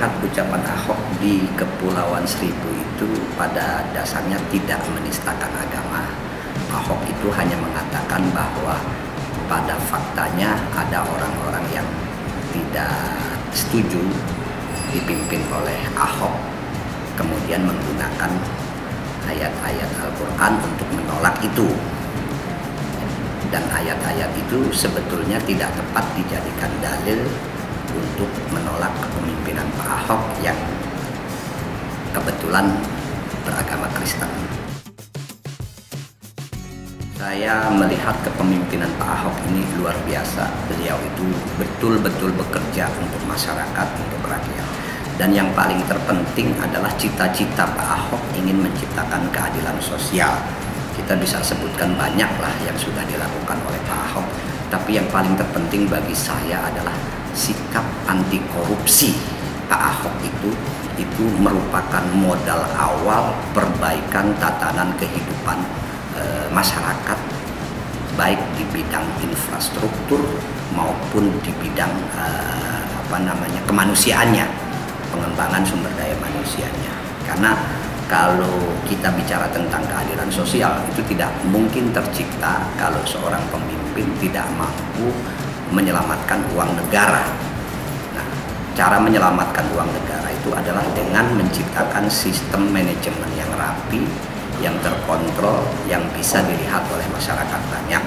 melihat ucapan Ahok di Kepulauan Seribu itu pada dasarnya tidak menistakan agama. Ahok itu hanya mengatakan bahwa pada faktanya ada orang-orang yang tidak setuju dipimpin oleh Ahok, kemudian menggunakan ayat-ayat Al-Quran untuk menolak itu. Dan ayat-ayat itu sebetulnya tidak tepat dijadikan dalil untuk menolak kepemimpinan Pak Ahok yang kebetulan beragama Kristen. Saya melihat kepemimpinan Pak Ahok ini luar biasa. Beliau itu betul-betul bekerja untuk masyarakat, untuk rakyat. Dan yang paling terpenting adalah cita-cita Pak Ahok ingin menciptakan keadilan sosial. Kita bisa sebutkan banyaklah yang sudah dilakukan oleh Pak Ahok, tapi yang paling terpenting bagi saya adalah sikap anti korupsi Pak Ahok itu merupakan modal awal perbaikan tatanan kehidupan masyarakat, baik di bidang infrastruktur maupun di bidang kemanusiaannya, pengembangan sumber daya manusianya. Karena kalau kita bicara tentang keadilan sosial, itu tidak mungkin tercipta kalau seorang pemimpin tidak mampu menyelamatkan uang negara. Nah, cara menyelamatkan uang negara itu adalah dengan menciptakan sistem manajemen yang rapi, yang terkontrol, yang bisa dilihat oleh masyarakat banyak.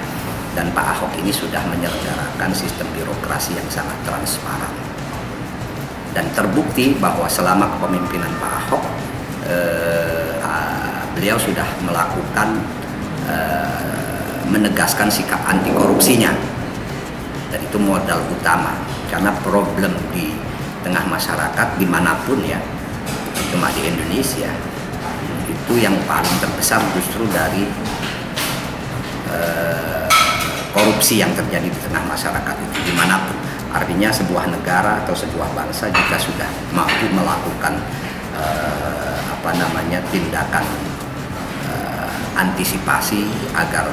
Dan Pak Ahok ini sudah menyelenggarakan sistem birokrasi yang sangat transparan. Dan terbukti bahwa selama kepemimpinan Pak Ahok, beliau sudah melakukan menegaskan sikap anti korupsinya, dan itu modal utama. Karena problem di tengah masyarakat dimanapun ya, cuma di Indonesia, itu yang paling terbesar justru dari korupsi yang terjadi di tengah masyarakat itu dimanapun. Artinya sebuah negara atau sebuah bangsa jika sudah mampu melakukan tindakan antisipasi agar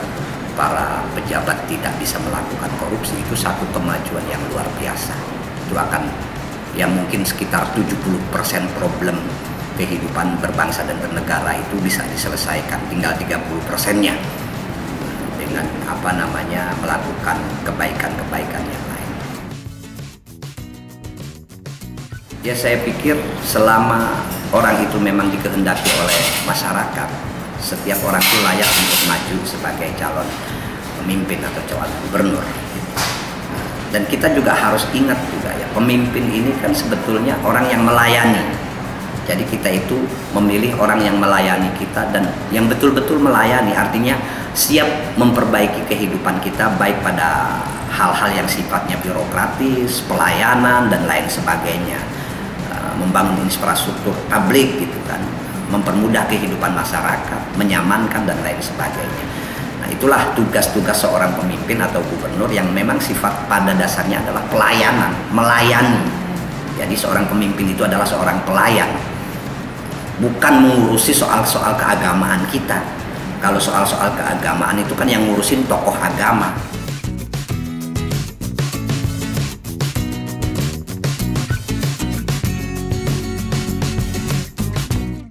para pejabat tidak bisa melakukan korupsi, itu satu kemajuan yang luar biasa. Itu akan mungkin sekitar 70% problem kehidupan berbangsa dan bernegara itu bisa diselesaikan, tinggal 30%-nya dengan melakukan kebaikan-kebaikan yang lain. Ya, saya pikir selama orang itu memang dikehendaki oleh masyarakat, setiap orang itu layak untuk maju sebagai calon pemimpin atau calon gubernur. Dan kita juga harus ingat juga ya, pemimpin ini kan sebetulnya orang yang melayani. Jadi kita itu memilih orang yang melayani kita dan yang betul-betul melayani, artinya siap memperbaiki kehidupan kita, baik pada hal-hal yang sifatnya birokratis, pelayanan dan lain sebagainya, membangun infrastruktur publik gitu kan, mempermudah kehidupan masyarakat, menyamankan dan lain sebagainya. Nah, itulah tugas-tugas seorang pemimpin atau gubernur yang memang sifat pada dasarnya adalah pelayanan, melayani. Jadi seorang pemimpin itu adalah seorang pelayan, bukan mengurusi soal-soal keagamaan kita. Kalau soal-soal keagamaan itu kan yang ngurusin tokoh agama.